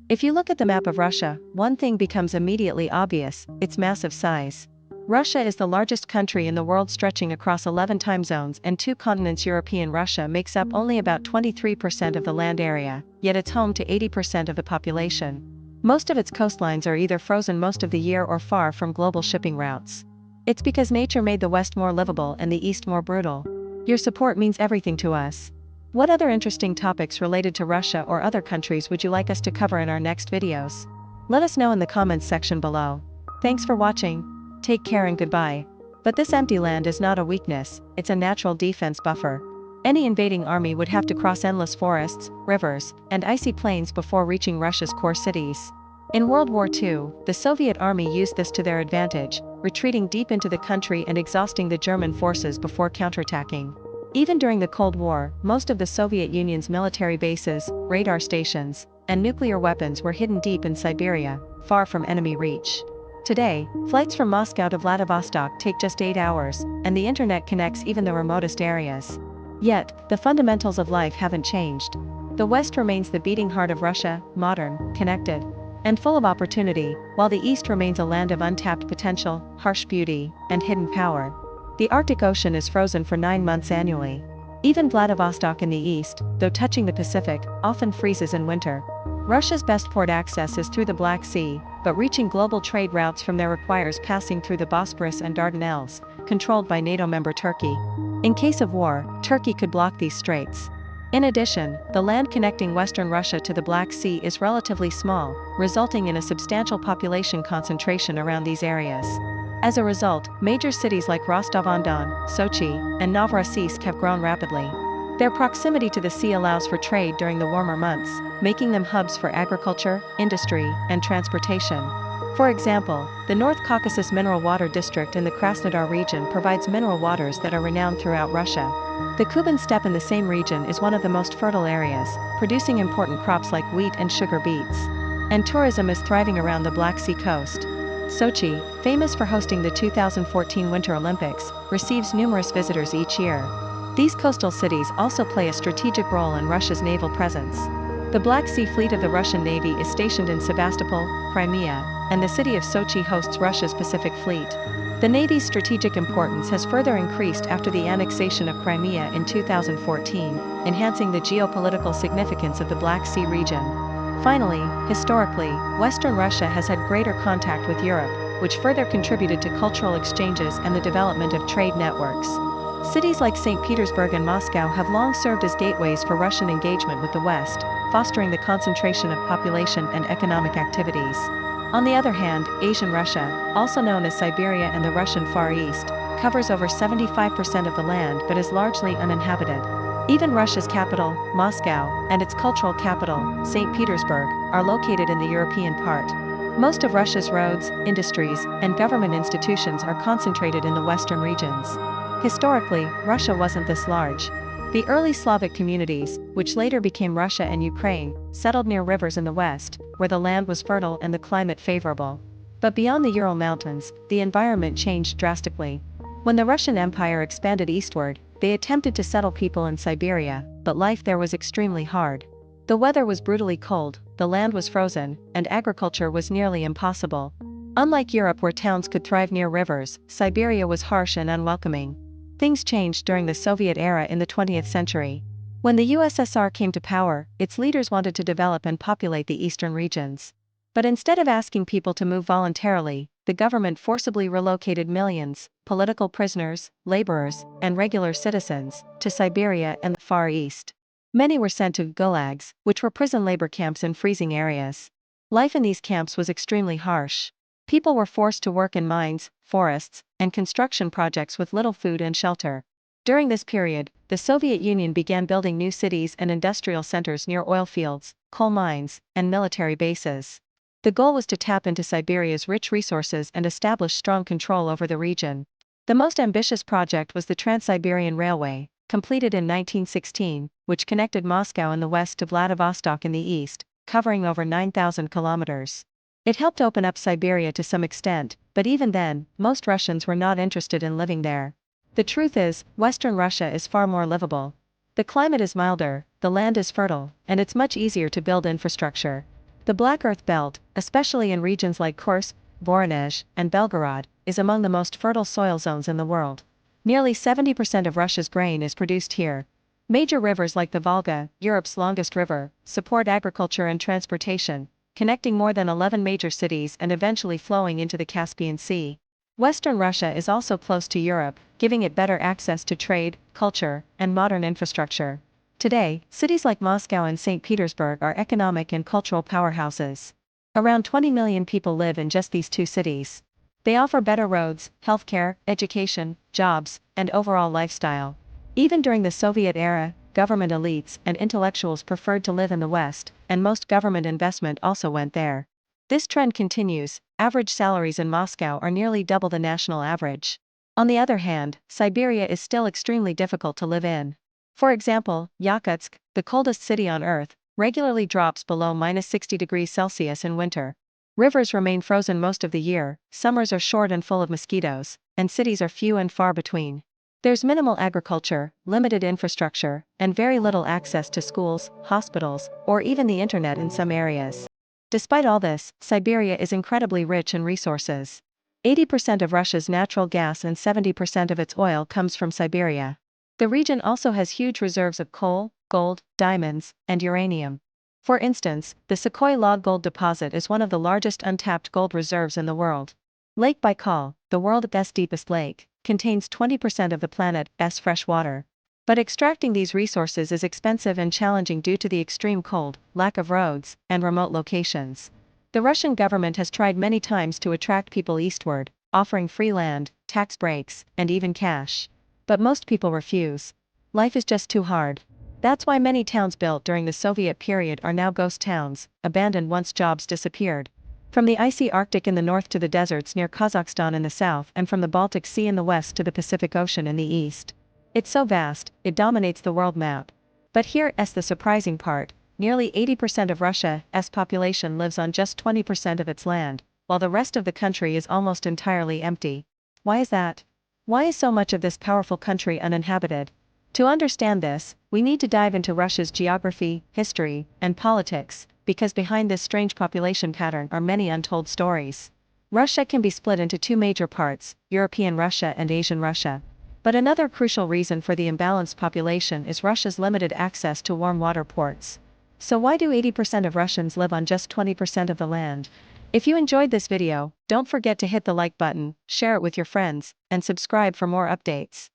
If you look at the map of Russia, one thing becomes immediately obvious: its massive size. Russia is the largest country in the world, stretching across 11 time zones and 2 continents. European Russia makes up only about 23% of the land area, yet it's home to 80% of the population. Most of its coastlines are either frozen most of the year or far from global shipping routes. It's because nature made the West more livable and the East more brutal. Your support means everything to us. What other interesting topics related to Russia or other countries would you like us to cover in our next videos? Let us know in the comments section below. Thanks for watching. Take care and goodbye. But this empty land is not a weakness, it's a natural defense buffer. Any invading army would have to cross endless forests, rivers, and icy plains before reaching Russia's core cities. In World War II, the Soviet army used this to their advantage, retreating deep into the country and exhausting the German forces before counterattacking. Even during the Cold War, most of the Soviet Union's military bases, radar stations, and nuclear weapons were hidden deep in Siberia, far from enemy reach. Today, flights from Moscow to Vladivostok take just 8 hours, and the internet connects even the remotest areas. Yet, the fundamentals of life haven't changed. The West remains the beating heart of Russia, modern, connected, and full of opportunity, while the East remains a land of untapped potential, harsh beauty, and hidden power. The Arctic Ocean is frozen for 9 months annually. Even Vladivostok in the east, though touching the Pacific, often freezes in winter. Russia's best port access is through the Black Sea, but reaching global trade routes from there requires passing through the Bosporus and Dardanelles, controlled by NATO member Turkey. In case of war, Turkey could block these straits. In addition, the land connecting western Russia to the Black Sea is relatively small, resulting in a substantial population concentration around these areas. As a result, major cities like Rostov-on-Don, Sochi, and Novorossiysk have grown rapidly. Their proximity to the sea allows for trade during the warmer months, making them hubs for agriculture, industry, and transportation. For example, the North Caucasus Mineral Water District in the Krasnodar region provides mineral waters that are renowned throughout Russia. The Kuban steppe in the same region is one of the most fertile areas, producing important crops like wheat and sugar beets. And tourism is thriving around the Black Sea coast. Sochi, famous for hosting the 2014 Winter Olympics, receives numerous visitors each year. These coastal cities also play a strategic role in Russia's naval presence. The Black Sea Fleet of the Russian Navy is stationed in Sevastopol, Crimea, and the city of Sochi hosts Russia's Pacific Fleet. The Navy's strategic importance has further increased after the annexation of Crimea in 2014, enhancing the geopolitical significance of the Black Sea region. Finally, historically, Western Russia has had greater contact with Europe, which further contributed to cultural exchanges and the development of trade networks. Cities like St. Petersburg and Moscow have long served as gateways for Russian engagement with the West, fostering the concentration of population and economic activities. On the other hand, Asian Russia, also known as Siberia and the Russian Far East, covers over 75% of the land but is largely uninhabited. Even Russia's capital, Moscow, and its cultural capital, St. Petersburg, are located in the European part. Most of Russia's roads, industries, and government institutions are concentrated in the western regions. Historically, Russia wasn't this large. The early Slavic communities, which later became Russia and Ukraine, settled near rivers in the west, where the land was fertile and the climate favorable. But beyond the Ural Mountains, the environment changed drastically. When the Russian Empire expanded eastward, they attempted to settle people in Siberia, but life there was extremely hard. The weather was brutally cold, the land was frozen, and agriculture was nearly impossible. Unlike Europe, where towns could thrive near rivers, Siberia was harsh and unwelcoming. Things changed during the Soviet era in the 20th century. When the USSR came to power, its leaders wanted to develop and populate the eastern regions. But instead of asking people to move voluntarily, the government forcibly relocated millions, political prisoners, laborers, and regular citizens, to Siberia and the Far East. Many were sent to gulags, which were prison labor camps in freezing areas. Life in these camps was extremely harsh. People were forced to work in mines, forests, and construction projects with little food and shelter. During this period, the Soviet Union began building new cities and industrial centers near oil fields, coal mines, and military bases. The goal was to tap into Siberia's rich resources and establish strong control over the region. The most ambitious project was the Trans-Siberian Railway, completed in 1916, which connected Moscow in the west to Vladivostok in the east, covering over 9,000 kilometers. It helped open up Siberia to some extent, but even then, most Russians were not interested in living there. The truth is, Western Russia is far more livable. The climate is milder, the land is fertile, and it's much easier to build infrastructure. The Black Earth Belt, especially in regions like Kursk, Voronezh, and Belgorod, is among the most fertile soil zones in the world. Nearly 70% of Russia's grain is produced here. Major rivers like the Volga, Europe's longest river, support agriculture and transportation, connecting more than 11 major cities and eventually flowing into the Caspian Sea. Western Russia is also close to Europe, giving it better access to trade, culture, and modern infrastructure. Today, cities like Moscow and St. Petersburg are economic and cultural powerhouses. Around 20 million people live in just these two cities. They offer better roads, healthcare, education, jobs, and overall lifestyle. Even during the Soviet era, government elites and intellectuals preferred to live in the West, and most government investment also went there. This trend continues. Average salaries in Moscow are nearly double the national average. On the other hand, Siberia is still extremely difficult to live in. For example, Yakutsk, the coldest city on Earth, regularly drops below -60 degrees Celsius in winter. Rivers remain frozen most of the year, summers are short and full of mosquitoes, and cities are few and far between. There's minimal agriculture, limited infrastructure, and very little access to schools, hospitals, or even the internet in some areas. Despite all this, Siberia is incredibly rich in resources. 80% of Russia's natural gas and 70% of its oil comes from Siberia. The region also has huge reserves of coal, gold, diamonds, and uranium. For instance, the Sukhoi Log gold deposit is one of the largest untapped gold reserves in the world. Lake Baikal, the world's deepest lake, contains 20% of the planet's fresh water. But extracting these resources is expensive and challenging due to the extreme cold, lack of roads, and remote locations. The Russian government has tried many times to attract people eastward, offering free land, tax breaks, and even cash. But most people refuse. Life is just too hard. That's why many towns built during the Soviet period are now ghost towns, abandoned once jobs disappeared. From the icy Arctic in the north to the deserts near Kazakhstan in the south, and from the Baltic Sea in the west to the Pacific Ocean in the east. It's so vast, it dominates the world map. But here's the surprising part: nearly 80% of Russia's population lives on just 20% of its land, while the rest of the country is almost entirely empty. Why is that? Why is so much of this powerful country uninhabited? To understand this, we need to dive into Russia's geography, history, and politics, because behind this strange population pattern are many untold stories. Russia can be split into two major parts, European Russia and Asian Russia. But another crucial reason for the imbalanced population is Russia's limited access to warm water ports. So why do 80% of Russians live on just 20% of the land? If you enjoyed this video, don't forget to hit the like button, share it with your friends, and subscribe for more updates.